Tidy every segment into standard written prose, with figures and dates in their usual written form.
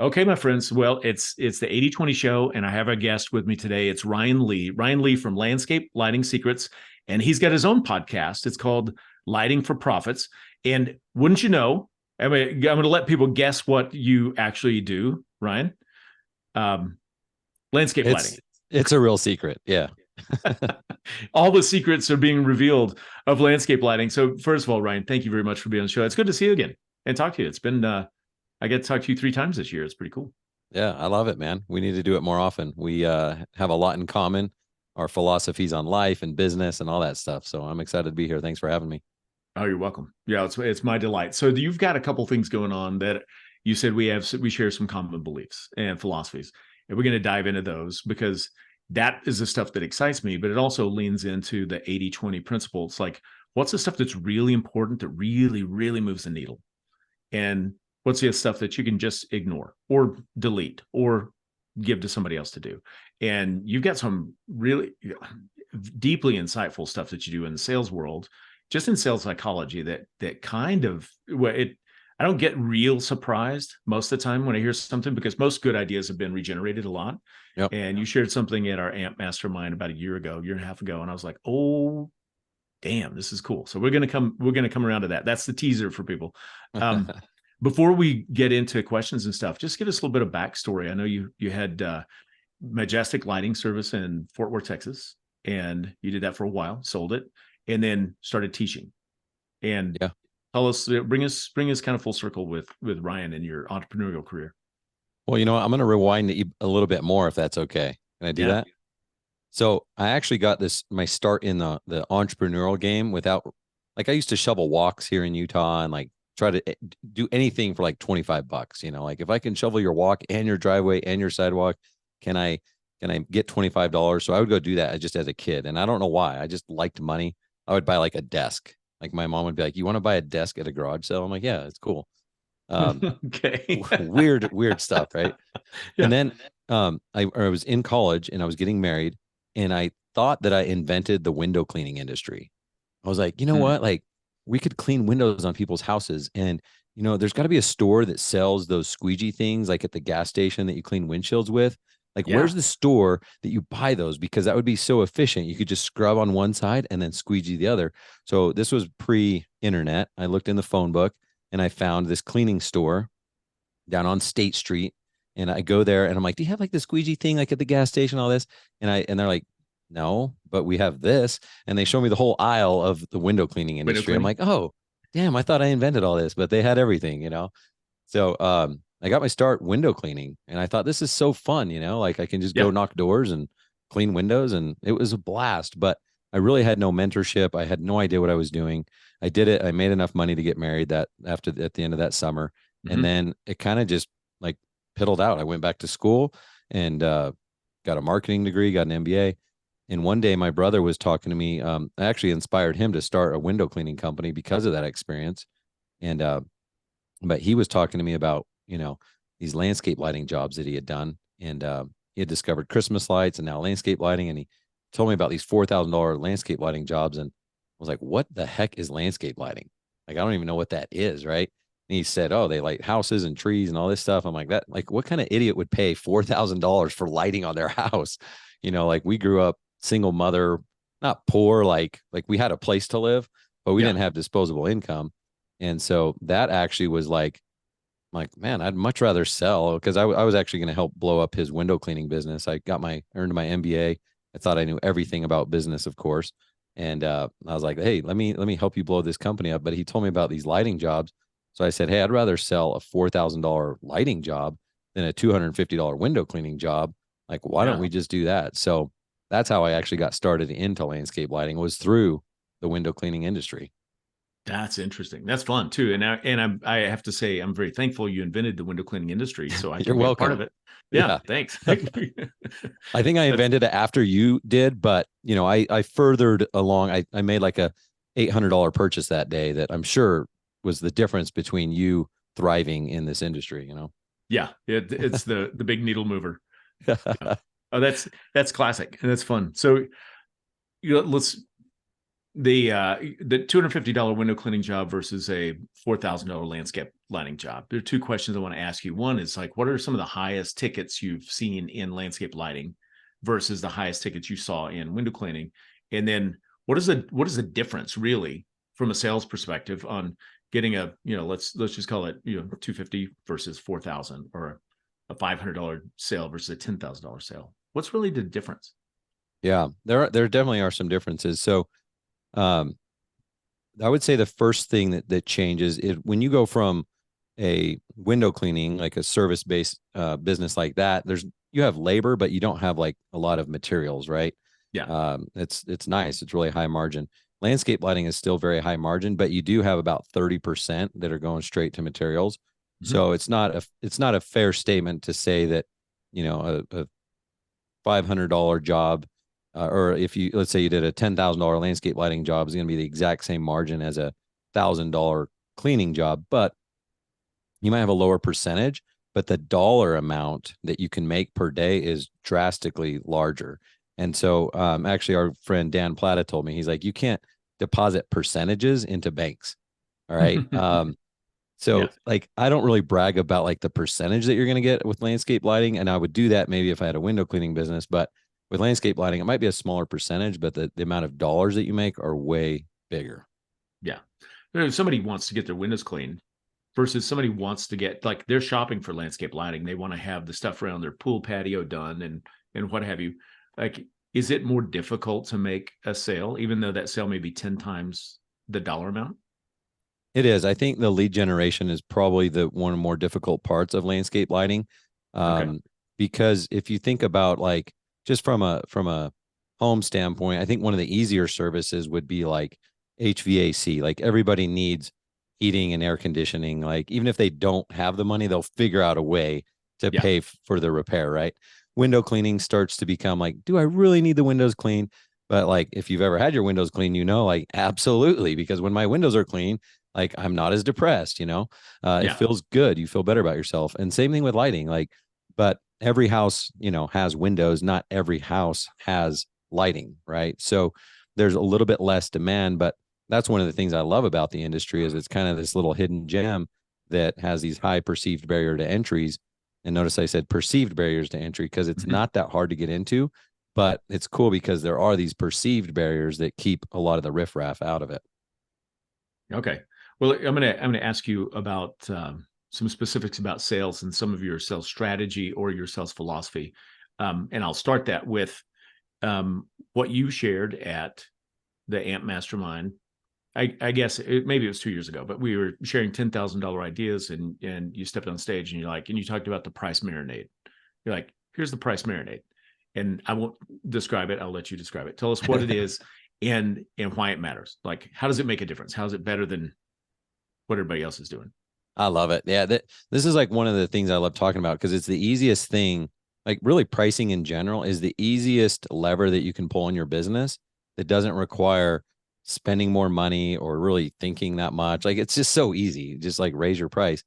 Okay, my friends. Well, it's the 80/20 show, and I have a guest with me today. It's Ryan Lee. Ryan Lee from Landscape Lighting Secrets, and he's got his own podcast. It's called Lighting for Profits. And wouldn't you know, I'm going to let people guess what you actually do, Ryan. Um, Landscape lighting. It's a real secret. Yeah. All the secrets are being revealed of landscape lighting. So, first of all, Ryan, thank you very much for being on the show. It's good to see you again and talk to you. It's been I get to talk to you 3 times this year. It's pretty cool. Yeah, I love it, man. We need to do it more often. We have a lot in common, our philosophies on life and business and all that stuff. So I'm excited to be here. Thanks for having me. Oh, you're welcome. Yeah, it's my delight. So you've got a couple things going on that you said we share some common beliefs and philosophies, and we're going to dive into those because that is the stuff that excites me, but it also leans into the 80/20 principle. It's like, what's the stuff that's really important that really, really moves the needle? And what's the stuff that you can just ignore or delete or give to somebody else to do? And you've got some really deeply insightful stuff that you do in the sales world, just in sales psychology that kind of well, it I don't get real surprised most of the time when I hear something because most good ideas have been regenerated a lot. Yep. And you shared something at our AMP mastermind about a year and a half ago, and I was like, oh damn, this is cool. So we're gonna come around to that. That's the teaser for people. Um, before we get into questions and stuff, just give us a little bit of backstory. I know you had Majestic Lighting Service in Fort Worth, Texas, and you did that for a while, sold it, and then started teaching. And Yeah. tell us, bring us kind of full circle with Ryan and your entrepreneurial career. Well, you know what? I'm going to rewind a little bit more if that's okay. Can I do Yeah, that? So I actually got my start in the entrepreneurial game without like I used to shovel walks here in Utah and like try to do anything for like 25 bucks, like if I can shovel your walk and your driveway and your sidewalk, can I get $25? So I would go do that just as a kid. And I don't know why. I just liked money. I would buy like a desk. Like my mom would be like, "You want to buy a desk at a garage sale?" I'm like, "Yeah, it's cool." Um, okay. weird stuff, right? And Yeah, then I was in college and I was getting married and I thought that I invented the window cleaning industry. I was like, you know mm, what? Like we could clean windows on people's houses. And, there's got to be a store that sells those squeegee things like at the gas station that you clean windshields with. Like, yeah, where's the store that you buy those? Because that would be so efficient. You could just scrub on one side and then squeegee the other. So this was pre-internet. I looked in the phone book and I found this cleaning store down on State Street. And I go there and I'm like, "Do you have like the squeegee thing like at the gas station, all this?" And they're like, "No, but we have this." And they show me the whole aisle of the window cleaning window industry. I'm cleaning. like, "Oh, damn, I thought I invented all this," but they had everything. So I got my start window cleaning and I thought this is so fun, like I can just go Yeah, knock doors and clean windows and it was a blast, but I really had no mentorship. I had no idea what I was doing. I did it. I made enough money to get married that after at the end of that summer. And hmm, then it kind of just like piddled out. I went back to school and got a marketing degree, got an MBA. And one day my brother was talking to me. I actually inspired him to start a window cleaning company because of that experience. And but he was talking to me about these landscape lighting jobs that he had done, and he had discovered Christmas lights and now landscape lighting, and he told me about these $4,000 landscape lighting jobs, and I was like, "What the heck is landscape lighting? Like, I don't even know what that is, right?" And he said, "Oh, they light houses and trees and all this stuff." I'm like, "That like what kind of idiot would pay $4,000 for lighting on their house?" Like we grew up single mother, not poor, like we had a place to live, but we yeah, didn't have disposable income. And so that actually was like, man, I'd much rather sell because I was actually going to help blow up his window cleaning business. I earned my MBA. I thought I knew everything about business, of course. And I was like, "Hey, let me help you blow this company up." But he told me about these lighting jobs. So I said, "Hey, I'd rather sell a $4,000 lighting job than a $250 window cleaning job. Like, why don't yeah. we just do that?" So that's how I actually got started into landscape lighting was through the window cleaning industry. That's interesting. That's fun too. And I have to say, I'm very thankful you invented the window cleaning industry, so I You're can be a part of welcome. it. Yeah, Yeah. thanks. I think I That's invented it after you did, but I furthered along. I made like a $800 purchase that day that I'm sure was the difference between you thriving in this industry. yeah. It's the big needle mover. Yeah. Oh, that's classic and that's fun. So let's the $250 window cleaning job versus a $4,000 landscape lighting job. There are two questions I want to ask you. One is like, what are some of the highest tickets you've seen in landscape lighting versus the highest tickets you saw in window cleaning? And then what is the difference really from a sales perspective on getting a, let's just call it, 250 versus 4,000, or a $500 sale versus a $10,000 sale? What's really the difference? Yeah, there definitely are some differences. So, I would say the first thing that changes is when you go from a window cleaning, like a service based business like that, you have labor, but you don't have like a lot of materials, right? Yeah. It's nice. It's really high margin. Landscape lighting is still very high margin, but you do have about 30% that are going straight to materials. Mm-hmm. So it's not a fair statement to say that, a $500 job, or if let's say you did a $10,000 landscape lighting job, is going to be the exact same margin as a $1,000 cleaning job, but you might have a lower percentage, but the dollar amount that you can make per day is drastically larger. And so, actually, our friend Dan Plata told me, he's like, you can't deposit percentages into banks. All right. So, like, I don't really brag about like the percentage that you're going to get with landscape lighting. And I would do that maybe if I had a window cleaning business, but with landscape lighting, it might be a smaller percentage, but the amount of dollars that you make are way bigger. Yeah. If somebody wants to get their windows cleaned versus somebody wants to get, like, they're shopping for landscape lighting, they want to have the stuff around their pool patio done and what have you. Like, is it more difficult to make a sale, even though that sale may be 10 times the dollar amount? It is. I think the lead generation is probably the one of the more difficult parts of landscape lighting. Okay. Because if you think about like just from a home standpoint, I think one of the easier services would be like HVAC. Like everybody needs heating and air conditioning. Like even if they don't have the money, they'll figure out a way to Yeah. pay for the repair, right? Window cleaning starts to become like, do I really need the windows clean? But like if you've ever had your windows clean, like absolutely, because when my windows are clean, like I'm not as depressed, it Yeah. feels good. You feel better about yourself. And same thing with lighting, like, but every house, has windows. Not every house has lighting, right? So there's a little bit less demand, but that's one of the things I love about the industry is it's kind of this little hidden gem that has these high perceived barrier to entries. And notice I said perceived barriers to entry because it's not that hard to get into, but it's cool because there are these perceived barriers that keep a lot of the riffraff out of it. Okay. Well, I'm gonna ask you about some specifics about sales and some of your sales strategy or your sales philosophy, and I'll start that with what you shared at the AMP Mastermind. I guess maybe it was 2 years ago, but we were sharing $10,000 ideas, and you stepped on stage and you talked about the price marinade. You're like, here's the price marinade, and I won't describe it. I'll let you describe it. Tell us what it is and why it matters. Like, how does it make a difference? How is it better than what everybody else is doing? I love it. Yeah, this is like one of the things I love talking about because it's the easiest thing. Like really pricing in general is the easiest lever that you can pull in your business that doesn't require spending more money or really thinking that much. Like it's just so easy. Just like raise your price.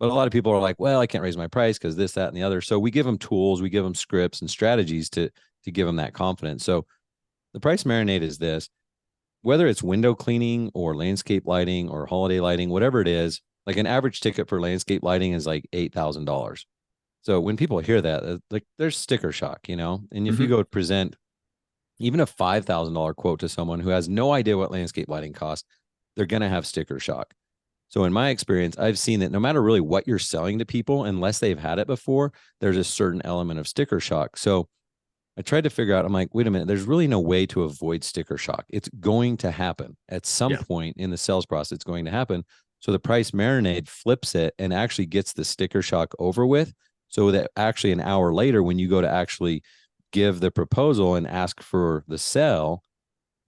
But a lot of people are like, well, I can't raise my price because this, that, and the other. So we give them tools, we give them scripts and strategies to give them that confidence. So the price marinade is this: whether it's window cleaning or landscape lighting or holiday lighting, whatever it is, like an average ticket for landscape lighting is like $8,000. So when people hear that, like there's sticker shock, and if you go present even a $5,000 quote to someone who has no idea what landscape lighting costs, they're going to have sticker shock. So in my experience, I've seen that no matter really what you're selling to people, unless they've had it before, there's a certain element of sticker shock. So I tried to figure out, I'm like, wait a minute, there's really no way to avoid sticker shock. It's going to happen at some point in the sales process. It's going to happen. So the price marinade flips it and actually gets the sticker shock over with. So that actually an hour later, when you go to actually give the proposal and ask for the sell,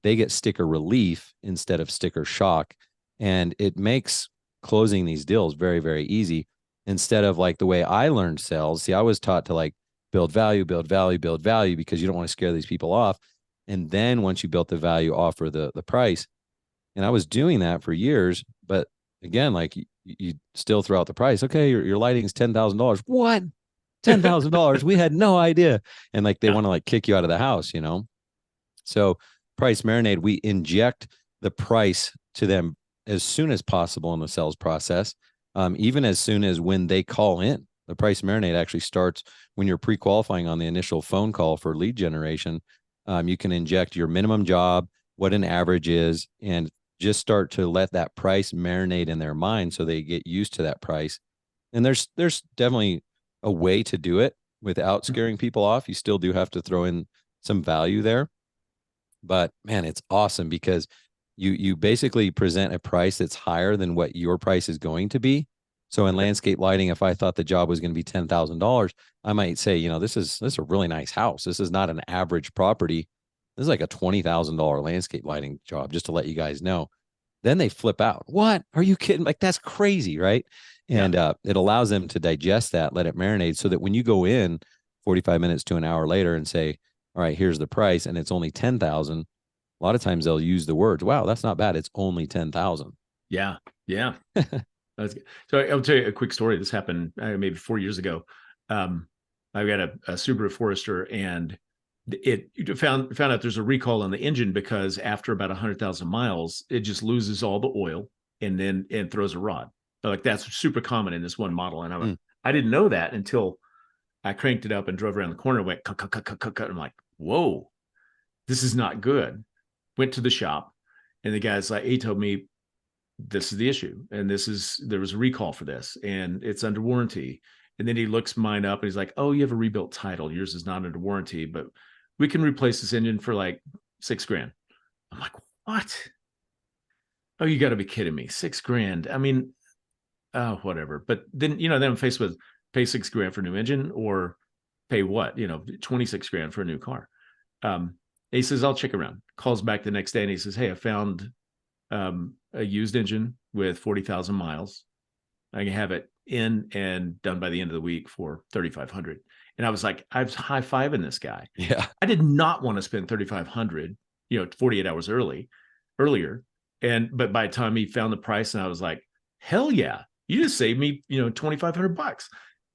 they get sticker relief instead of sticker shock. And it makes closing these deals very, very easy instead of like the way I learned sales. See, I was taught to like build value, build value, build value because you don't want to scare these people off. And then once you built the value, offer the price. And I was doing that for years. But again, like you still throw out the price. Okay, your lighting's $10,000. What? $10,000? We had no idea. And like they want to like kick you out of the house, So price marinade, we inject the price to them as soon as possible in the sales process. even as soon as when they call in. The price marinate actually starts when you're pre-qualifying on the initial phone call for lead generation. You can inject your minimum job, what an average is, and just start to let that price marinate in their mind so they get used to that price. And there's definitely a way to do it without scaring people off. You still do have to throw in some value there. But man, it's awesome because you basically present a price that's higher than what your price is going to be. So in landscape lighting, if I thought the job was going to be $10,000, I might say, you know, this is a really nice house. This is not an average property. This is like a $20,000 landscape lighting job, just to let you guys know. Then they flip out. What? Are you kidding? Like, that's crazy, right? And it allows them to digest that, let it marinate, so that when you go in 45 minutes to an hour later and say, all right, here's the price, and it's only 10,000, a lot of times they'll use the words, wow, that's not bad. It's only 10,000. Yeah. Yeah. That's good. So I'll tell you a quick story. This happened maybe 4 years ago. I've got a Subaru Forester, and it found out there's a recall on the engine because after about 100,000 miles, it just loses all the oil and throws a rod. Like, that's super common in this one model. And I didn't know that until I cranked it up and drove around the corner and went, cut, cut, cut, cut, cut, cut. I'm like, whoa, this is not good. Went to the shop, and the guy's like, he told me, this is the issue, and there was a recall for this, and it's under warranty. And then he looks mine up and he's like, oh, you have a rebuilt title. Yours is not under warranty, but we can replace this engine for like $6,000. I'm like, what? Oh, you got to be kidding me. $6,000. I mean, whatever. But then, then I'm faced with pay $6,000 for a new engine, or pay what, $26,000 for a new car. He says, I'll check around. Calls back the next day and he says, hey, I found a used engine with 40,000 miles. I can have it in and done by the end of the week for 3,500. And I was like, I was high-fiving this guy. Yeah. I did not want to spend 3,500, 48 hours earlier. But by the time he found the price, and I was like, hell yeah, you just saved me, $2,500.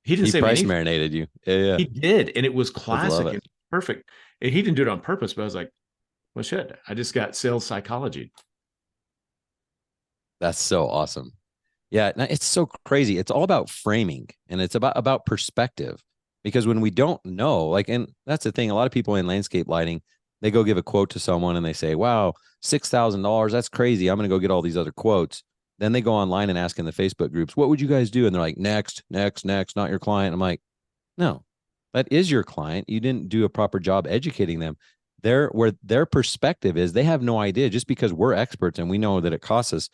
He didn't say price marinated you. Yeah. He did. And it was classic and perfect. And he didn't do it on purpose, but I was like, well, shit, I just got sales psychology. That's so awesome. Yeah, it's so crazy. It's all about framing, and it's about perspective. Because when we don't know, like, and that's the thing, a lot of people in landscape lighting, they go give a quote to someone and they say, wow, $6,000, that's crazy. I'm going to go get all these other quotes. Then they go online and ask in the Facebook groups, what would you guys do? And they're like, next, not your client. I'm like, no, that is your client. You didn't do a proper job educating them. Where their perspective is, they have no idea. Just because we're experts and we know that it costs us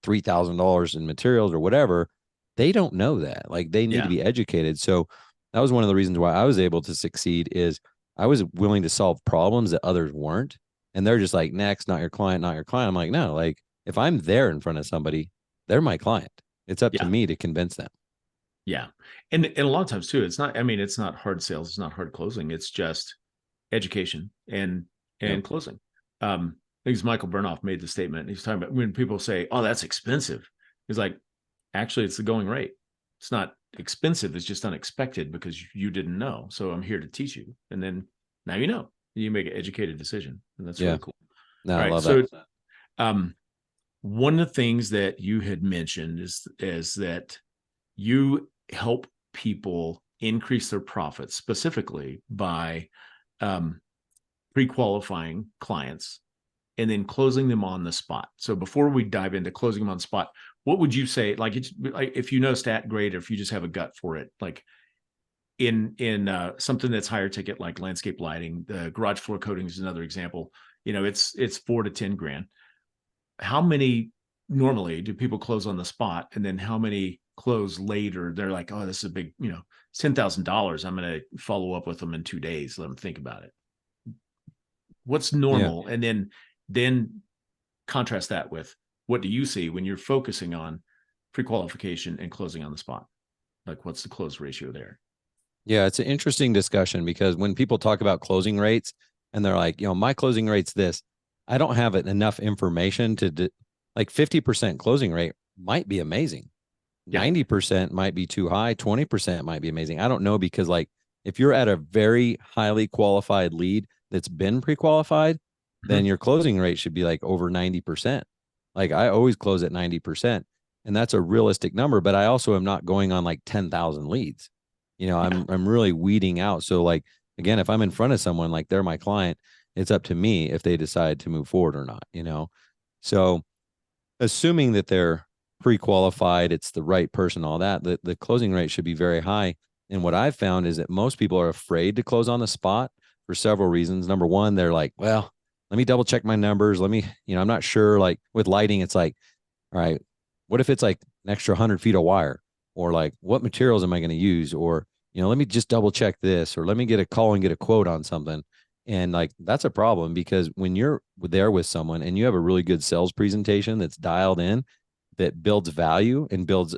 $3,000 in materials or whatever, they don't know that. Like, they need to be educated. So that was one of the reasons why I was able to succeed, is I was willing to solve problems that others weren't. And they're just like, next, not your client. I'm like, no, like, if I'm there in front of somebody, they're my client. It's up to me to convince them. Yeah. And a lot of times too, it's not hard sales. It's not hard closing. It's just education and closing. I think Michael Bernoff made the statement. He's talking about when people say, oh, that's expensive. He's like, actually, it's the going rate. It's not expensive. It's just unexpected because you didn't know. So I'm here to teach you. And then now you make an educated decision. And that's really cool. No, I love that. One of the things that you had mentioned is that you help people increase their profits specifically by pre-qualifying clients and then closing them on the spot. So before we dive into closing them on the spot, what would you say? Like, it's like, if you know stat, great. Or if you just have a gut for it, like in something that's higher ticket, like landscape lighting, the garage floor coating is another example. It's $4,000 to $10,000. How many normally do people close on the spot, and then how many close later? They're like, oh, this is a big, it's $10,000. I'm going to follow up with them in 2 days. Let them think about it. What's normal? Yeah. And then contrast that with, what do you see when you're focusing on pre-qualification and closing on the spot? Like, what's the close ratio there? Yeah, it's an interesting discussion, because when people talk about closing rates and they're like, my closing rate's this, I don't have enough information to like 50% closing rate might be amazing. 90% might be too high. 20% might be amazing. I don't know, because like, if you're at a very highly qualified lead that's been pre-qualified, then your closing rate should be like over 90%. Like, I always close at 90%. and that's a realistic number, but I also am not going on like 10,000 leads. Yeah. I'm really weeding out. So like, again, if I'm in front of someone, like they're my client, it's up to me if they decide to move forward or not. So assuming that they're pre-qualified, it's the right person, all that, the closing rate should be very high. And what I've found is that most people are afraid to close on the spot for several reasons. Number one, they're like, well, let me double check my numbers. Let me, I'm not sure. Like with lighting, it's like, all right, what if it's like an extra 100 feet of wire? Or like, what materials am I going to use? Or, let me just double check this, or let me get a call and get a quote on something. And like, that's a problem, because when you're there with someone and you have a really good sales presentation that's dialed in, that builds value and builds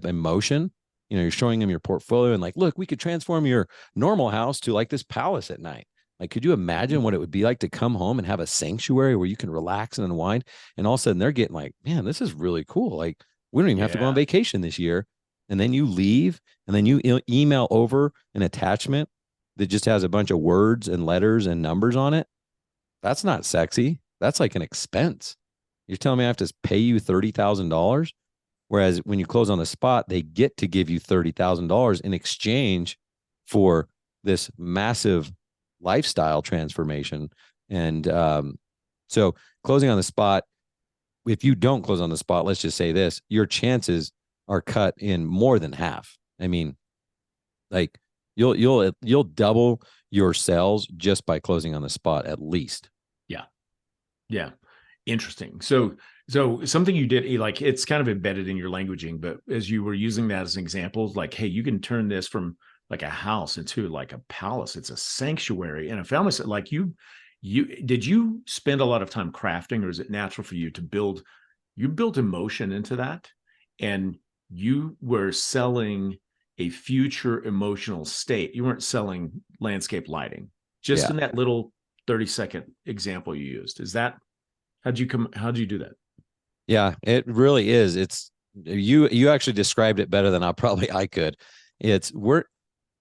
emotion, you're showing them your portfolio and like, look, we could transform your normal house to like this palace at night. Like, could you imagine what it would be like to come home and have a sanctuary where you can relax and unwind? And all of a sudden they're getting like, man, this is really cool. Like, we don't even have to go on Yeah. vacation this year. And then you leave and then you email over an attachment that just has a bunch of words and letters and numbers on it. That's not sexy. That's like an expense. You're telling me I have to pay you $30,000? Whereas when you close on the spot, they get to give you $30,000 in exchange for this massive lifestyle transformation. And so closing on the spot, if you don't close on the spot, let's just say this, your chances are cut in more than half. I mean, like you'll double your sales just by closing on the spot at least. Yeah. Yeah. Interesting. So something you did, like, it's kind of embedded in your languaging, but as you were using that as an example, like, hey, you can turn this from like a house into like a palace. It's a sanctuary. And I found myself like, did you spend a lot of time crafting, or is it natural for you to you built emotion into that, and you were selling a future emotional state. You weren't selling landscape lighting, just Yeah. in that little 30-second example you used. Is that, how'd you do that? Yeah, it really is. It's you actually described it better than I could. It's we're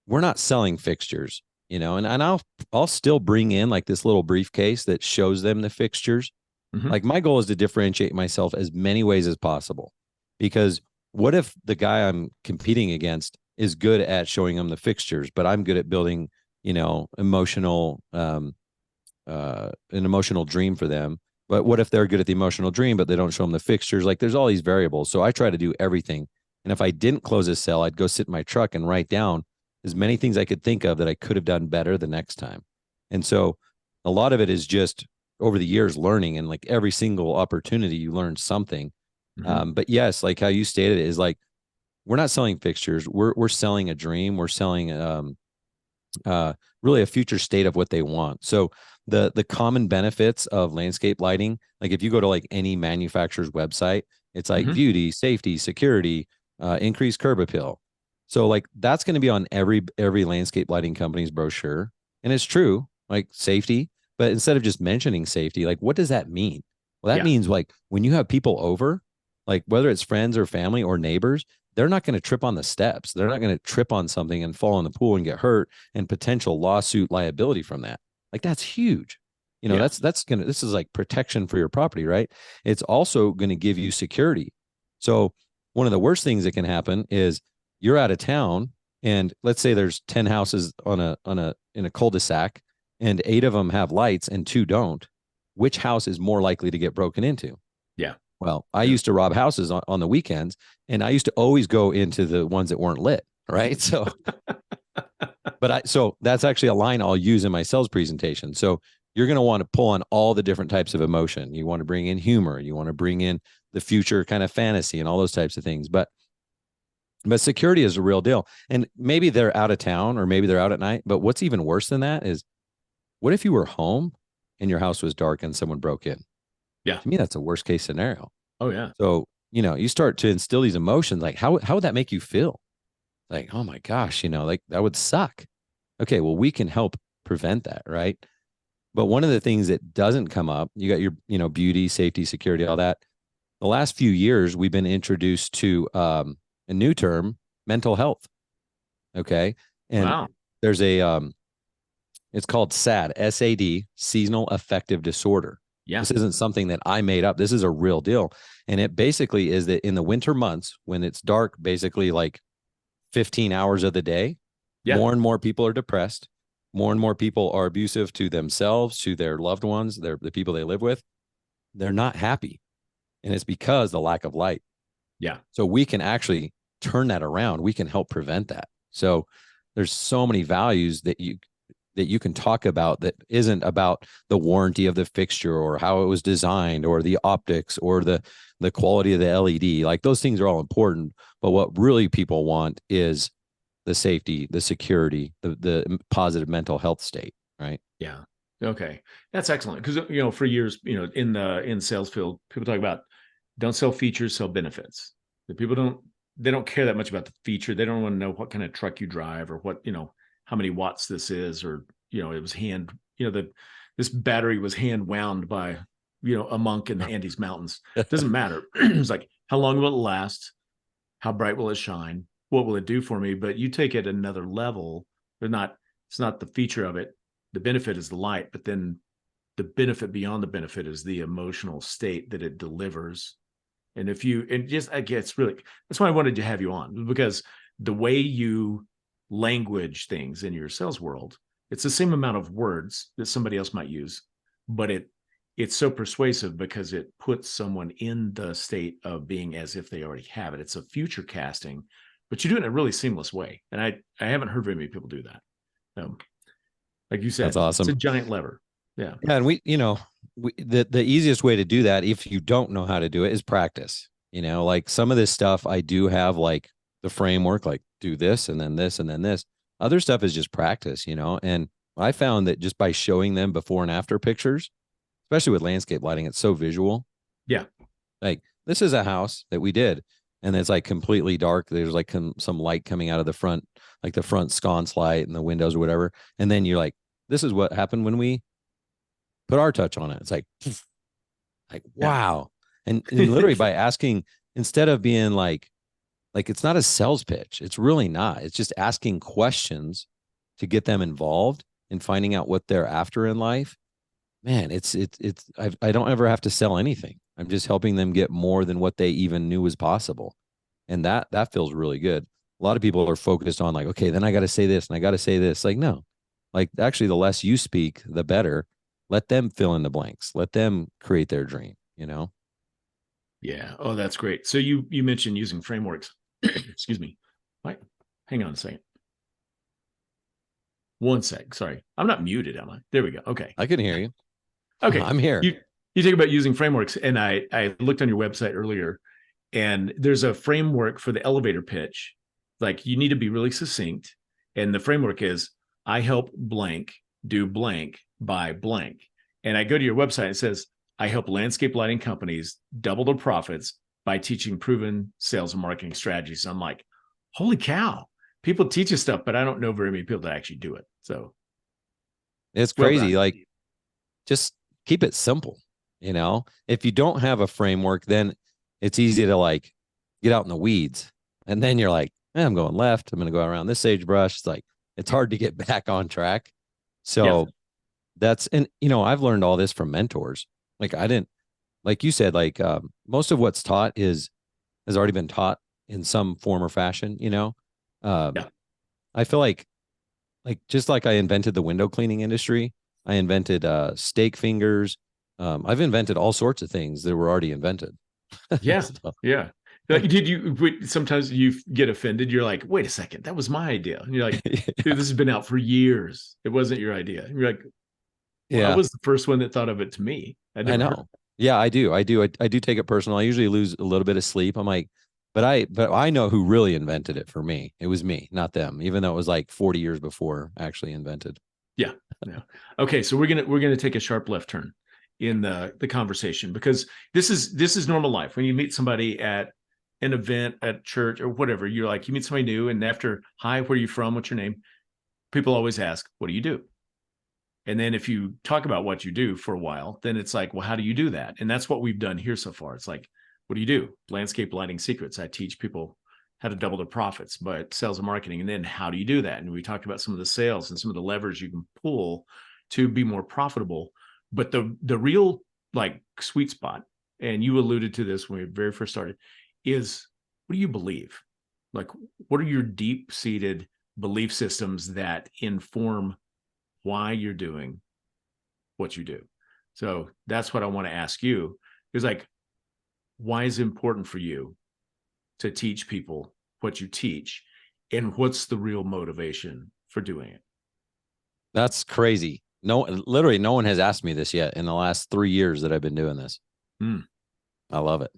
not selling fixtures, and I'll still bring in like this little briefcase that shows them the fixtures. Mhm. Like, my goal is to differentiate myself as many ways as possible, because what if the guy I'm competing against is good at showing them the fixtures, but I'm good at building, emotional an emotional dream for them. But what if they're good at the emotional dream, but they don't show them the fixtures? Like, there's all these variables. So I try to do everything. And if I didn't close a sale, I'd go sit in my truck and write down as many things I could think of that I could have done better the next time. And so a lot of it is just over the years learning, and like every single opportunity you learn something. Mhm. But yes, like how you stated it, is like, we're not selling fixtures. We're selling a dream. We're selling really a future state of what they want. So the common benefits of landscape lighting, like if you go to like any manufacturer's website, it's like Mhm. beauty, safety, security, increased curb appeal. So like that's going to be on every landscape lighting company's brochure, and it's true, like safety. But instead of just mentioning safety, like, what does that mean? Well, that Yeah. means like when you have people over, like whether it's friends or family or neighbors, they're not going to trip on the steps. They're not going to trip on something and fall in the pool and get hurt, and potential lawsuit liability from that. Like, that's huge. Yeah. This is like protection for your property, right? It's also going to give you security. So one of the worst things that can happen is you're out of town, and let's say there's 10 houses in a cul-de-sac, and 8 of them have lights and 2 don't. Which house is more likely to get broken into? Yeah. Well, I Yeah. used to rob houses on the weekends, and I used to always go into the ones that weren't lit. Right. So that's actually a line I'll use in my sales presentation. So you're going to want to pull on all the different types of emotion. You want to bring in humor. You want to bring in the future kind of fantasy and all those types of things. But security is a real deal. And maybe they're out of town, or maybe they're out at night. But what's even worse than that is, what if you were home and your house was dark and someone broke in? Yeah. To me, that's a worst case scenario. Oh yeah. So, you start to instill these emotions. Like, how would that make you feel? Like, oh my gosh, like that would suck. Okay, well, we can help prevent that, right? But one of the things that doesn't come up, you got your, beauty, safety, security, all that. The last few years, we've been introduced to a new term, mental health. Okay. And Wow. there's it's called SAD, SAD, seasonal affective disorder. Yeah. This isn't something that I made up. This is a real deal. And it basically is that in the winter months, when it's dark, basically like 15 hours of the day, Yeah. more and more people are depressed. More and more people are abusive to themselves, to their loved ones, the people they live with. They're not happy. And it's because the lack of light. Yeah. So we can actually turn that around. We can help prevent that. So there's so many values that you can talk about that isn't about the warranty of the fixture or how it was designed or the optics or the quality of the LED. Like those things are all important, but what really people want is the safety, the security, the positive mental health state, right? Yeah. Okay. That's excellent. Because, for years, in sales field, people talk about don't sell features, sell benefits. The people they don't care that much about the feature. They don't want to know what kind of truck you drive or what, how many watts this is, or, it was this battery was hand wound by, a monk in the Andes Mountains. It doesn't matter. It's like, how long will it last? How bright will it shine? What will it do for me? But you take it another level. It's not the feature of it. The benefit is the light, but then the benefit beyond the benefit is the emotional state that it delivers. And it's really, that's why I wanted to have you on, because the way you language things in your sales world, it's the same amount of words that somebody else might use, but it's so persuasive because it puts someone in the state of being as if they already have it. It's a future casting, but you do it in a really seamless way. And I haven't heard very many people do that. Like you said, That's awesome. it's a giant lever. Yeah. Yeah. And the easiest way to do that, if you don't know how to do it, is practice. Like some of this stuff I do have like the framework, like do this and then this and then this. Other stuff is just practice, and I found that just by showing them before and after pictures, especially with landscape lighting, it's so visual. Yeah. Like this is a house that we did, and it's like completely dark. There's like some light coming out of the front, like the front sconce light and the windows or whatever. And then you're like, this is what happened when we put our touch on it. It's like wow. And literally by asking, instead of being like it's not a sales pitch. It's really not. It's just asking questions to get them involved and finding out what they're after in life. Man, I don't ever have to sell anything. I'm just helping them get more than what they even knew was possible. And that feels really good. A lot of people are focused on like, okay, then I got to say this and I got to say this. Like, no, like actually the less you speak, the better. Let them fill in the blanks. Let them create their dream, Yeah. Oh, that's great. So you mentioned using frameworks. Excuse me. Right. Hang on a second. One sec. Sorry. I'm not muted, am I? There we go. Okay. I can hear you. Okay. I'm here. You talk about using frameworks, and I looked on your website earlier, and there's a framework for the elevator pitch. Like you need to be really succinct. And the framework is I help blank do blank by blank. And I go to your website, it says, I help landscape lighting companies double their profits by teaching proven sales and marketing strategies. I'm like, holy cow, people teach us stuff, but I don't know very many people that actually do it. So it's crazy. Like just keep it simple. If you don't have a framework, then it's easy to like get out in the weeds. And then you're like, I'm going left. I'm going to go around this sagebrush. It's like, it's hard to get back on track. So I've learned all this from mentors. Like like you said, like most of what's taught has already been taught in some form or fashion, I feel like just like I invented the window cleaning industry, I invented steak fingers. I've invented all sorts of things that were already invented. Yeah. Yeah. Like, sometimes you get offended. You're like, wait a second, that was my idea. And you're like, dude, this has been out for years. It wasn't your idea. And you're like, well, I was the first one that thought of it to me. I know. Yeah, I do. I do take it personal. I usually lose a little bit of sleep. I'm like, but I know who really invented it for me. It was me, not them, even though it was like 40 years before actually invented. Yeah. Yeah. Okay. So we're going to take a sharp left turn in the conversation, because this is normal life. When you meet somebody at an event at church or whatever, you're like, you meet somebody new, and after, hi, where are you from? What's your name? People always ask, what do you do? And then if you talk about what you do for a while, then it's like, well, how do you do that? And that's what we've done here so far. It's like, what do you do? Landscape lighting secrets. I teach people how to double their profits, but sales and marketing. And then how do you do that? And we talked about some of the sales and some of the levers you can pull to be more profitable. But the real like sweet spot, and you alluded to this when we very first started, is what do you believe? Like, what are your deep seated belief systems that inform why you're doing what you do? So that's what I want to ask you, is like, why is it important for you to teach people what you teach, and what's the real motivation for doing it? That's crazy. No, literally, no one has asked me this yet in the last 3 years that I've been doing this. Mm. I love it.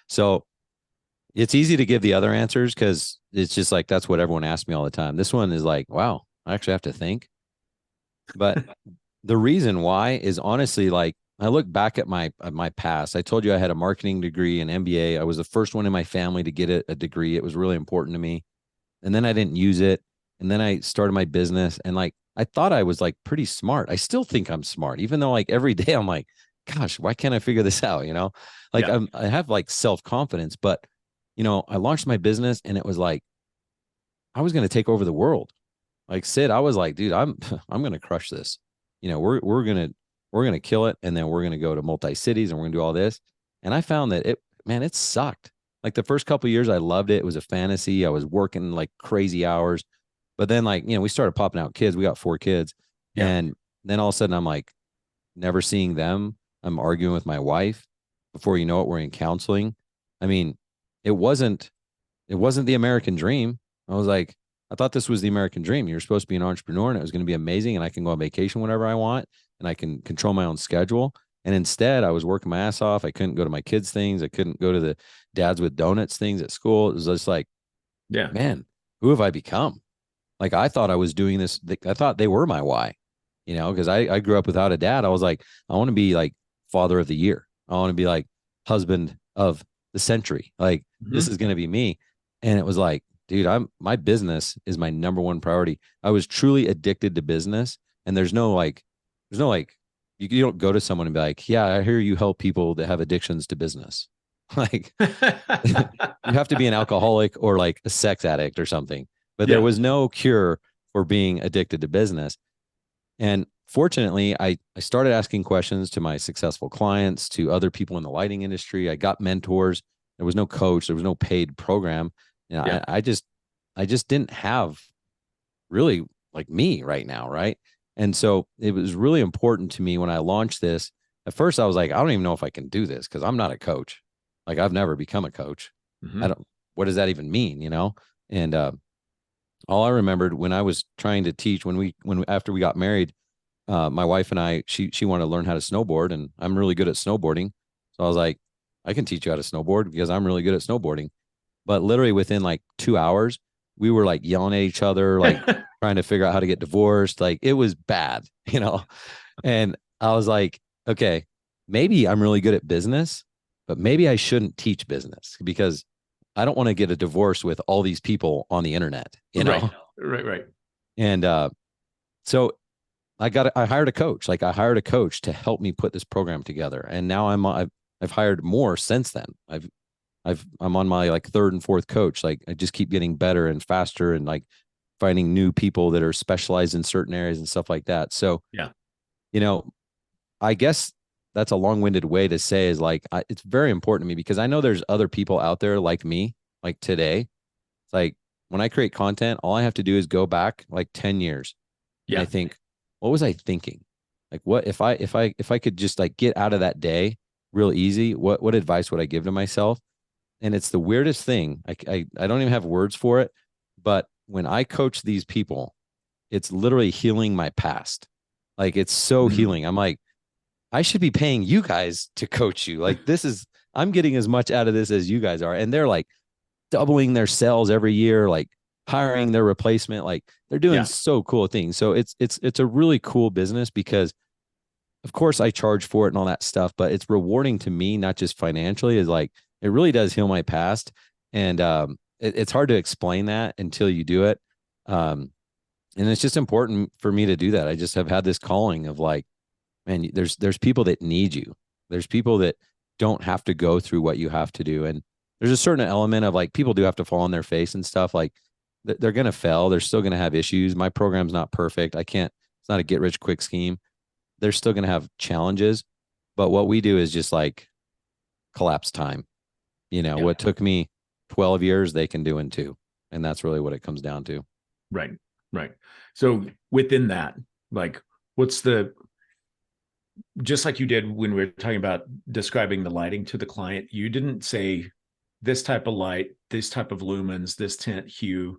So it's easy to give the other answers because it's just like that's what everyone asks me all the time. This one is like, wow, I actually have to think. But the reason why is honestly like I look back at my past. I told you I had a marketing degree, an MBA. I was the first one in my family to get a degree. It was really important to me. And then I didn't use it. And then I started my business, and like I thought I was like pretty smart. I still think I'm smart, even though like every day I'm like, gosh, why can't I figure this out? Like Yeah. I have like self-confidence, but I launched my business and it was like I was going to take over the world. Like Sid, I was like, dude, I'm going to crush this. We're going to kill it, and then we're going to go to multi-cities and we're going to do all this. And I found that it sucked. Like the first couple of years I loved it. It was a fantasy. I was working like crazy hours. But then like, we started popping out kids. We got 4 kids. Yeah. And then all of a sudden I'm like never seeing them. I'm arguing with my wife. Before you know it, we're in counseling. I mean, it wasn't the American dream. I was like, I thought this was the American dream. You're supposed to be an entrepreneur and it was going to be amazing. And I can go on vacation whenever I want and I can control my own schedule. And instead I was working my ass off. I couldn't go to my kids' things. I couldn't go to the dads with donuts things at school. It was just like, Yeah. man, who have I become? Like I thought I was doing this. I thought they were my why, because I grew up without a dad. I was like, I want to be like father of the year. I want to be like husband of the century. Like this is going to be me. And it was like, dude, my business is my number one priority. I was truly addicted to business. And there's no like, you don't go to someone and be like, yeah, I hear you help people that have addictions to business. Like you have to be an alcoholic or like a sex addict or something. But there was no cure for being addicted to business. And fortunately, I started asking questions to my successful clients, to other people in the lighting industry. I got mentors. There was no coach. There was no paid program. I just didn't have really like me right now. Right. And so it was really important to me when I launched this. At first, I was like, I don't even know if I can do this because I'm not a coach. Like I've never become a coach. What does that even mean? And, all I remembered when I was trying to teach after we got married, my wife and I, she wanted to learn how to snowboard, and I'm really good at snowboarding. So I was like, I can teach you how to snowboard because I'm really good at snowboarding. But literally within like 2 hours, we were like yelling at each other, like trying to figure out how to get divorced. Like it was bad, And I was like, okay, maybe I'm really good at business, but maybe I shouldn't teach business because I don't want to get a divorce with all these people on the internet, Right. And so I hired a coach. Like I hired a coach to help me put this program together. And now I've hired more since then. I'm on my like 3rd and 4th coach. Like I just keep getting better and faster and like finding new people that are specialized in certain areas and stuff like that. So, I guess that's a long-winded way to say is like, it's very important to me because I know there's other people out there like me, like today. It's like when I create content, all I have to do is go back like 10 years. And I think, what was I thinking? Like what, if I could just like get out of that day real easy, what advice would I give to myself? And it's the weirdest thing. I don't even have words for it, but when I coach these people, it's literally healing my past. Like it's so healing. I'm like, I should be paying you guys to coach you. Like I'm getting as much out of this as you guys are. And they're like doubling their sales every year, like hiring their replacement. Like they're doing so cool things. So it's a really cool business because of course I charge for it and all that stuff, but it's rewarding to me, not just financially. Is like, it really does heal my past. And it's hard to explain that until you do it. And it's just important for me to do that. I just have had this calling of like, man, there's people that need you. There's people that don't have to go through what you have to do. And there's a certain element of like, people do have to fall on their face and stuff. Like they're going to fail. They're still going to have issues. My program's not perfect. It's not a get rich quick scheme. They're still going to have challenges, But what we do is just like collapse time. Yeah. What took me 12 years, they can do in 2. And that's really what it comes down to. Right. Right. So within that, like, what's just like you did when we were talking about describing the lighting to the client, you didn't say this type of light, this type of lumens, this tint hue,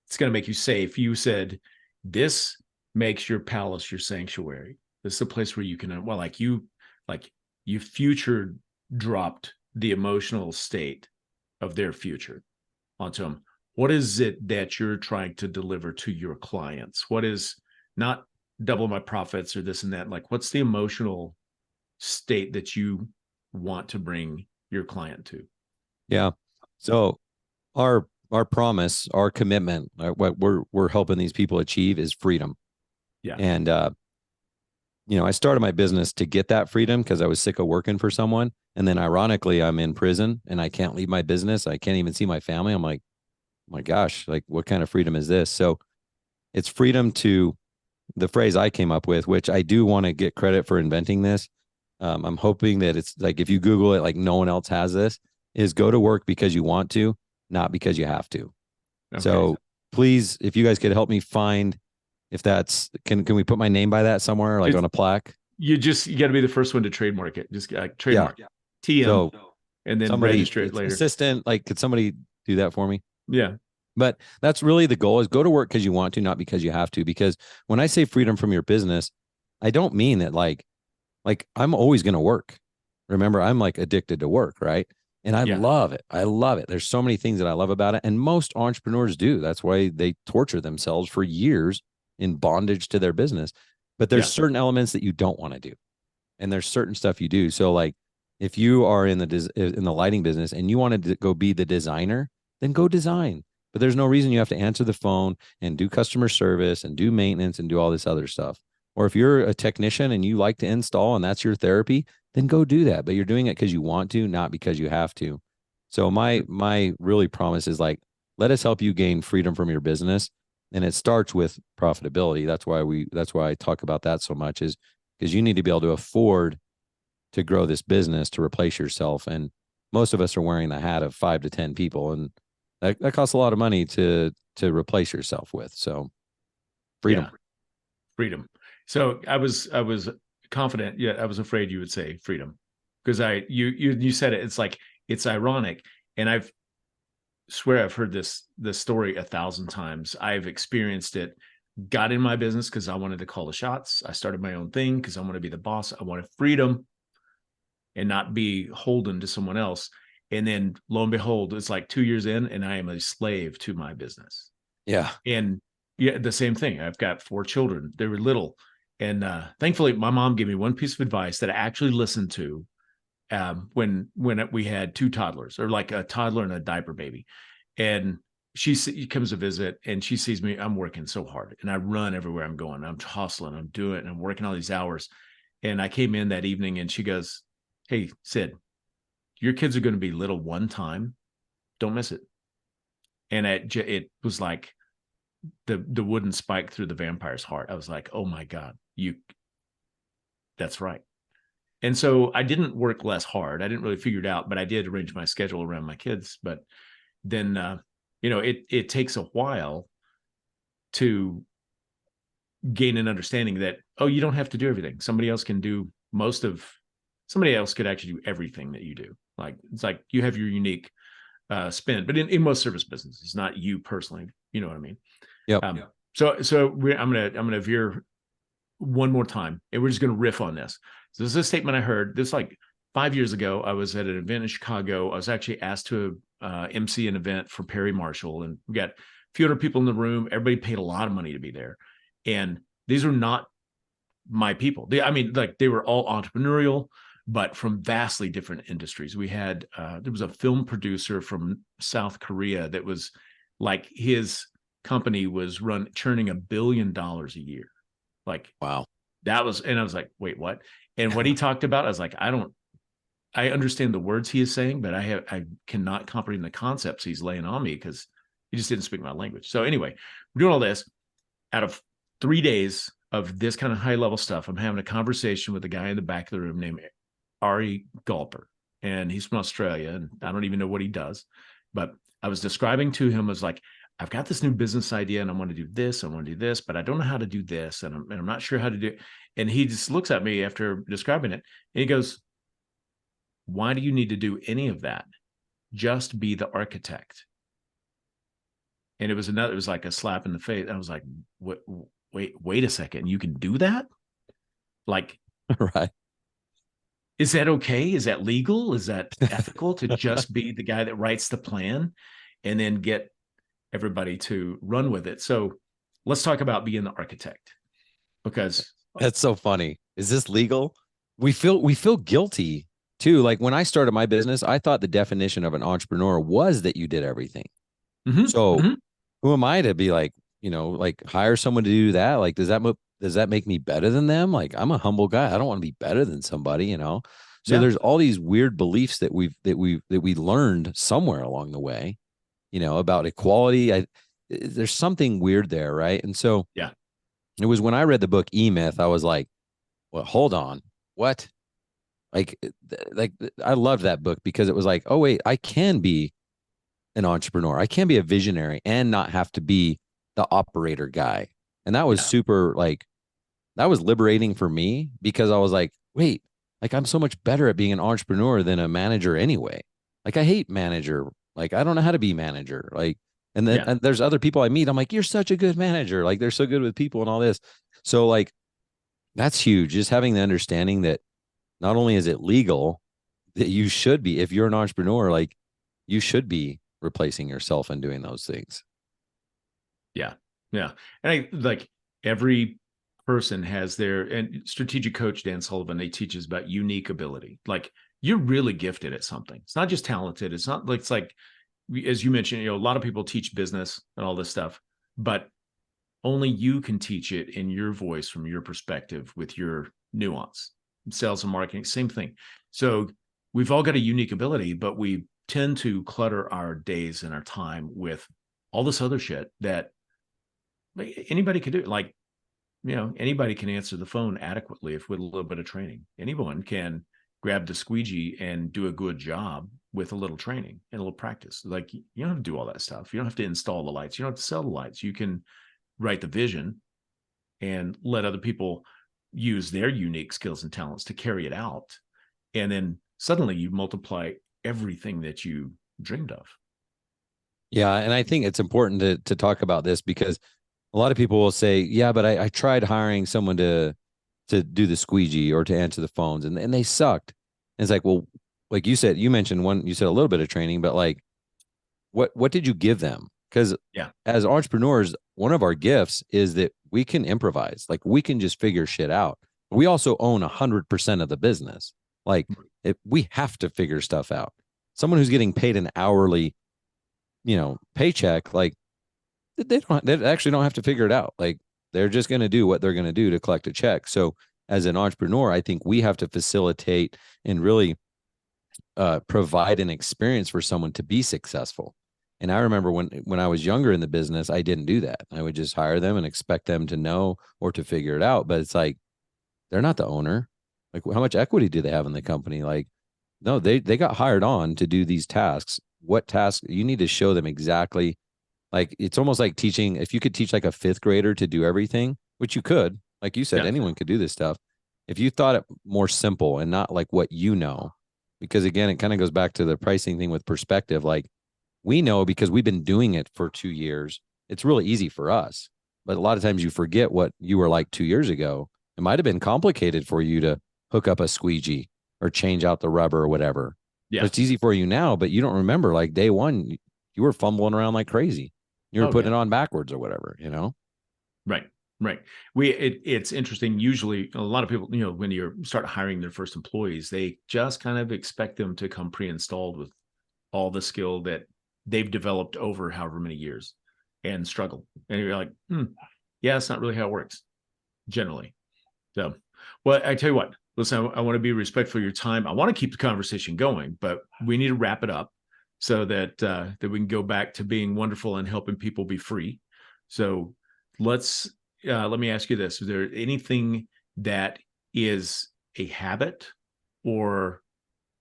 it's going to make you safe. You said, this makes your palace your sanctuary. This is a place where you can, well, like you future dropped the emotional state of their future onto them. What is it that you're trying to deliver to your clients? What is not double my profits or this and that? Like, what's the emotional state that you want to bring your client to? Yeah. So our promise, our commitment, what we're helping these people achieve is freedom. Yeah. And I started my business to get that freedom because I was sick of working for someone. And then ironically, I'm in prison and I can't leave my business. I can't even see my family. I'm like, oh my gosh, like what kind of freedom is this? So it's freedom to the phrase I came up with, which I do want to get credit for inventing this. I'm hoping that it's like, if you Google it, like no one else has this, is go to work because you want to, not because you have to. Okay. So please, if you guys could help me find, if that's, can we put my name by that somewhere, like on a plaque? You got to be the first one to trademark it. Just trademark TM, so, and then register it later. Assistant, like, could somebody do that for me? Yeah. But that's really the goal, is go to work because you want to, not because you have to. Because when I say freedom from your business, I don't mean that like I'm always going to work. Remember, I'm like addicted to work, right? And I love it. I love it. There's so many things that I love about it. And most entrepreneurs do. That's why they torture themselves for years in bondage to their business. But there's certain elements that you don't want to do. And there's certain stuff you do. So like if you are in the lighting business and you wanted to go be the designer, then go design. But there's no reason you have to answer the phone and do customer service and do maintenance and do all this other stuff. Or if you're a technician and you like to install and that's your therapy, then go do that. But you're doing it because you want to, not because you have to. So my really promise is like, let us help you gain freedom from your business. And it starts with profitability. That's why I talk about that so much, is because you need to be able to afford to grow this business to replace yourself. And most of us are wearing the hat of 5 to 10 people. And that costs a lot of money to replace yourself with. So freedom. Yeah. Freedom. So I was confident. Yeah, I was afraid you would say freedom, because you said it. It's like, it's ironic, and I swear I've heard this story 1,000 times. I've experienced it. Got in my business because I wanted to call the shots. I started my own thing because I want to be the boss. I wanted freedom and not be holden to someone else. And then lo and behold, it's like 2 years in, and I am a slave to my business. Yeah. And yeah, the same thing. I've got 4 children. They were little. And thankfully, my mom gave me one piece of advice that I actually listened to when we had 2 toddlers, or like a toddler and a diaper baby. And she comes to visit, and she sees me. I'm working so hard, and I run everywhere I'm going. I'm hustling. I'm doing it, and I'm working all these hours. And I came in that evening, and she goes, "Hey, Sid, your kids are going to be little one time. Don't miss it." And it was like the wooden spike through the vampire's heart. I was like, oh my God, that's right. And so I didn't work less hard. I didn't really figure it out, but I did arrange my schedule around my kids. But then, it takes a while to gain an understanding that, oh, you don't have to do everything. Somebody else can do somebody else could actually do everything that you do. Like, it's like you have your unique spin, but in most service businesses, not you personally, you know what I mean? Yep. So I'm gonna veer one more time, and we're just gonna riff on this. So this is a statement I heard. This like 5 years ago. I was at an event in Chicago. I was actually asked to MC an event for Perry Marshall, and we got a few hundred people in the room. Everybody paid a lot of money to be there, and these are not my people. They were all entrepreneurial, but from vastly different industries. We had there was a film producer from South Korea that was like, his company was churning $1 billion a year. Like, wow. That was, and I was like, wait, what? And what he talked about, I was like, I understand the words he is saying, but I cannot comprehend the concepts he's laying on me, because he just didn't speak my language. So anyway, we're doing all this. Out of 3 days of this kind of high level stuff, I'm having a conversation with a guy in the back of the room named Ari Galper, and he's from Australia, and I don't even know what he does, but I was describing to him as like, I've got this new business idea and I want to do this, I want to do this, but I don't know how to do this, and I'm not sure how to do it. And he just looks at me after describing it, and he goes, "Why do you need to do any of that? Just be the architect." And it was like a slap in the face. I was like, wait a second, you can do that? Like, Right. is that okay? Is that legal? Is that ethical to just be the guy that writes the plan and then get everybody to run with it? So let's talk about being the architect, because That's so funny. Is this legal? We feel guilty too. Like when I started my business, I thought the definition of an entrepreneur was that you did everything. Mhm, So mhm. who am I to be like, like hire someone to do that? Like, does that make me better than them? Like, I'm a humble guy. I don't want to be better than somebody. So Yeah, there's all these weird beliefs that we learned somewhere along the way, about equality. There's something weird there, right? And so yeah, it was when I read the book E Myth, I was like, well, hold on. What? I loved that book because it was like, oh wait, I can be an entrepreneur. I can be a visionary and not have to be the operator guy. And that was yeah, super that was liberating for me because I was like, wait, like I'm so much better at being an entrepreneur than a manager anyway. Like I hate manager. Like I don't know how to be manager. Like, and then yeah, and there's other people I meet. I'm like, you're such a good manager. Like they're so good with people and all this. So like that's huge. Just having the understanding that not only is it legal, that you should be, if you're an entrepreneur, like you should be replacing yourself and doing those things. yeah, yeah. And I like every person has their, and strategic coach Dan Sullivan, they teaches about unique ability. Like you're really gifted at something. It's not just talented. It's like as you mentioned, a lot of people teach business and all this stuff, but only you can teach it in your voice from your perspective with your nuance. Sales and marketing, same thing. So we've all got a unique ability, but we tend to clutter our days and our time with all this other shit that anybody could do. Like, anybody can answer the phone adequately if with a little bit of training. Anyone can grab the squeegee and do a good job with a little training and a little practice. Like, you don't have to do all that stuff. You don't have to install the lights. You don't have to sell the lights. You can write the vision and let other people use their unique skills and talents to carry it out. And then suddenly you multiply everything that you dreamed of. Yeah. And I think it's important to talk about this because a lot of people will say, yeah, but I tried hiring someone to do the squeegee or to answer the phones and they sucked. And it's like, well, like you mentioned you said a little bit of training, but like what did you give them? Because Yeah. as entrepreneurs, one of our gifts is that we can improvise. Like we can just figure shit out. We also own 100% of the business. Like we have to figure stuff out. Someone who's getting paid an hourly, paycheck, like they actually don't have to figure it out. Like they're just going to do what they're going to do to collect a check. So as an entrepreneur, I think we have to facilitate and really provide an experience for someone to be successful. And I remember when I was younger in the business, I didn't do that. I would just hire them and expect them to know or to figure it out. But it's like they're not the owner. Like how much equity do they have in the company? Like no, they got hired on to do these tasks. What task you need to show them exactly. Like it's almost like teaching. If you could teach like a fifth grader to do everything, which you could, like you said, Yeah. anyone could do this stuff. If you thought it more simple and not like what because again, it kind of goes back to the pricing thing with perspective. Like we know because we've been doing it for 2 years, it's really easy for us. But a lot of times you forget what you were like 2 years ago. It might have been complicated for you to hook up a squeegee or change out the rubber or whatever. But Yeah. it's easy for you now, but you don't remember like day one, you were fumbling around like crazy. You were Oh, putting yeah. it on backwards or whatever. Right. Right. It's interesting. Usually a lot of people, when you start hiring their first employees, they just kind of expect them to come pre-installed with all the skill that they've developed over however many years and struggle. And you're like, yeah, that's not really how it works generally. So, well, I tell you what, listen, I want to be respectful of your time. I want to keep the conversation going, but we need to wrap it up so that we can go back to being wonderful and helping people be free. So let's let me ask you this: is there anything that is a habit or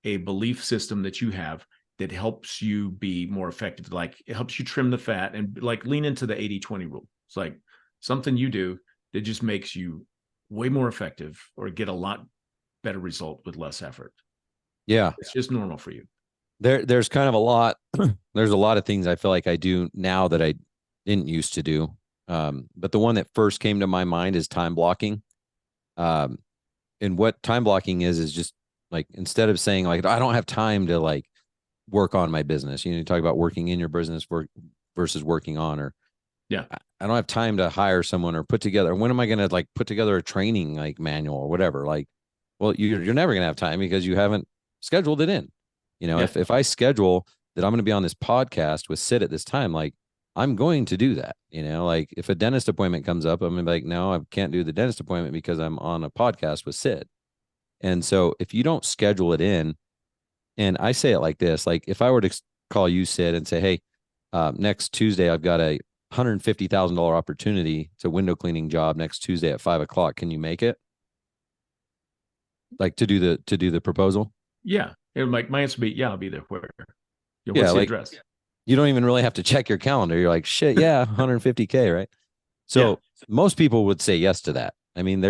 a belief system that you have that helps you be more effective. Like it helps you trim the fat and like lean into the 80-20 rule. It's like something you do that just makes you way more effective or get a lot better result with less effort. Yeah. It's just normal for you. There's kind of a lot, there's a lot of things I feel like I do now that I didn't used to do. But the one that first came to my mind is time blocking. Um, and what time blocking is just like, instead of saying like, I don't have time to like work on my business, you talk about working in your business work versus working on, or Yeah. I don't have time to hire someone or put together. When am I going to like put together a training like manual or whatever? Like, well, you're never going to have time because you haven't scheduled it in. Yeah. If I schedule that I'm going to be on this podcast with Sid at this time, like I'm going to do that. Like if a dentist appointment comes up, I'm going to be like, no, I can't do the dentist appointment because I'm on a podcast with Sid. And so if you don't schedule it in, and I say it like this, like if I were to call you, Sid, and say, hey, next Tuesday, I've got a $150,000 opportunity. It's a window cleaning job next Tuesday at 5:00. Can you make it? Like to do the proposal? Yeah. And like my answer would be, yeah, I'll be there. Where? Yeah, Yeah, what's the like address? you don't even really have to check your calendar. You're like, shit, yeah, 150K, right? So Yeah. most people would say yes to that. I mean,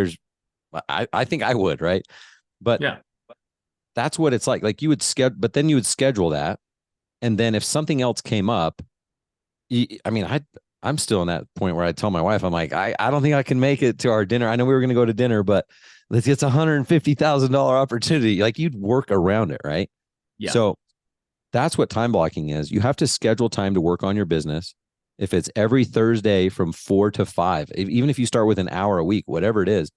I think I would, right? But Yeah. that's what it's like. Like you would schedule, but then you would schedule that. And then if something else came up, I'm still in that point where I tell my wife, I'm like, I don't think I can make it to our dinner. I know we were going to go to dinner, but it's $150,000 opportunity. Like you'd work around it, right? Yeah. So that's what time blocking is. You have to schedule time to work on your business. If it's every Thursday from 4 to 5, even if you start with an hour a week, whatever it is,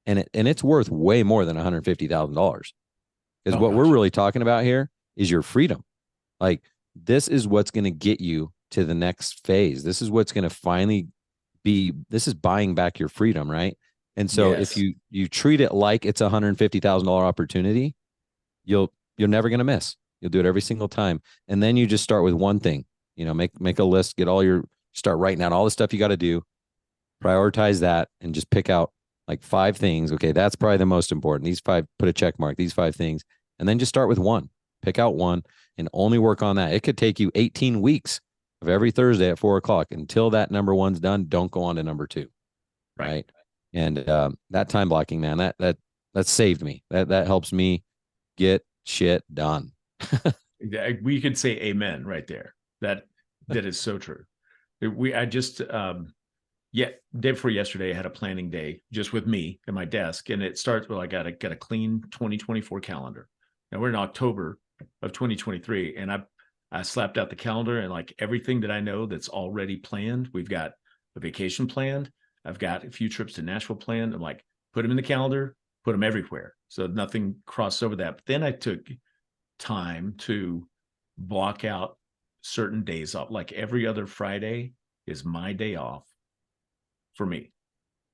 and it's worth way more than $150,000. Because what we're really talking about here is your freedom. Like this is what's going to get you to the next phase. This is what's going to finally be, this is buying back your freedom, right? And so if you treat it like it's a $150,000 opportunity, you're never going to miss. You'll do it every single time. And then you just start with one thing, make a list, start writing out all the stuff you got to do, prioritize that, and just pick out like 5 things. Okay, that's probably the most important. These 5, put a check mark, these 5 things, and then just start with one. Pick out one and only work on that. It could take you 18 weeks of every Thursday at 4:00 until that number 1's done. Don't go on to number 2. Right. And that time blocking, man, that saved me. That helps me get shit done. We could say amen right there. That is so true. Day before yesterday, I had a planning day just with me at my desk, and it starts with I got a clean 2024 calendar. Now we're in October of 2023, and I slapped out the calendar, and like everything that I know that's already planned. We've got a vacation planned. I've got a few trips to Nashville planned. I'm like, put them in the calendar, put them everywhere, so nothing crossed over that. But then I took time to block out certain days off. Like every other Friday is my day off for me.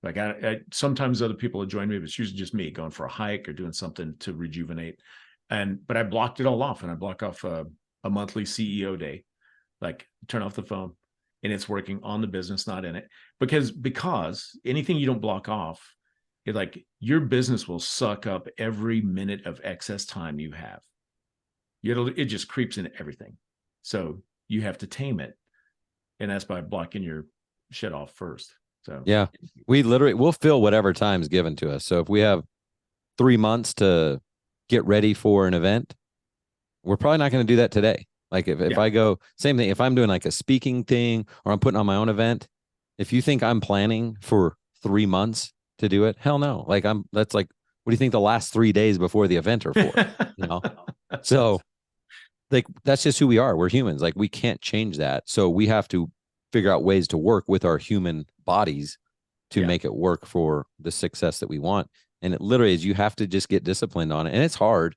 Like I sometimes other people will join me, but it's usually just me going for a hike or doing something to rejuvenate. But I blocked it all off, and I block off a monthly CEO day, like turn off the phone, and it's working on the business, not in it. Because anything you don't block off, your business will suck up every minute of excess time you have. It just creeps into everything. So you have to tame it. And that's by blocking your shit off first. So yeah, we'll fill whatever time is given to us. So if we have 3 months to get ready for an event, we're probably not going to do that today. Like if I go, same thing, if I'm doing like a speaking thing or I'm putting on my own event, if you think I'm planning for 3 months to do it, hell no. Like that's like, what do you think the last 3 days before the event are for? So like, that's just who we are. We're humans. Like we can't change that. So we have to figure out ways to work with our human bodies to make it work for the success that we want. And it literally is, you have to just get disciplined on it. And it's hard.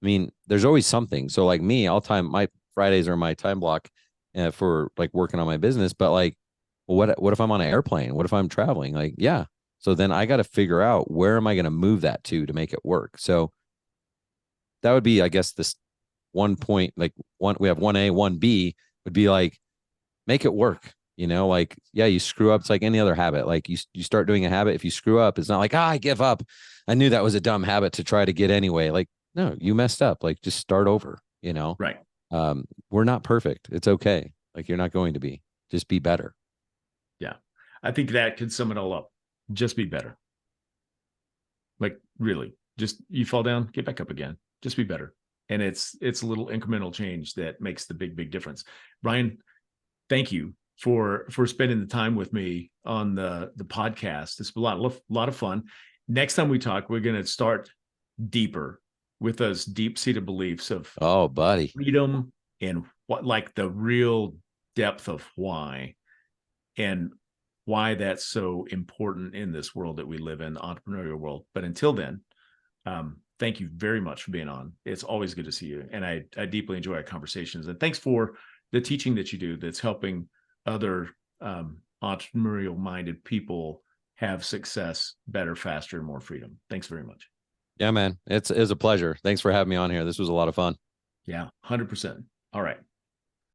I mean, there's always something. So like me, my Fridays are my time block for like working on my business. But like, well, what if I'm on an airplane? What if I'm traveling? Like, yeah. So then I got to figure out where am I going to move that to make it work. So that would be, I guess, this one point, like we have 1A, 1B would be like, make it work. Like, yeah, you screw up. It's like any other habit. Like you start doing a habit. If you screw up, it's not like, I give up. I knew that was a dumb habit to try to get anyway. Like no, you messed up. Like just start over, Right. we're not perfect. It's okay. Like you're not going to be, just be better. Yeah. I think that could sum it all up. Just be better. Like really, just you fall down, get back up again. Just be better. And it's a little incremental change that makes the big difference. Brian, thank you for spending the time with me on the podcast. It's a lot of fun. Next time we talk, we're going to start deeper with those deep-seated beliefs of Oh, buddy. freedom and what, like, the real depth of why, and why that's so important in this world that we live in, the entrepreneurial world. But until then, thank you very much for being on. It's always good to see you. And I deeply enjoy our conversations. And thanks for the teaching that you do that's helping other entrepreneurial minded people have success better, faster, and more freedom. Thanks very much. Yeah, man. It's a pleasure. Thanks for having me on here. This was a lot of fun. Yeah, 100%. All right.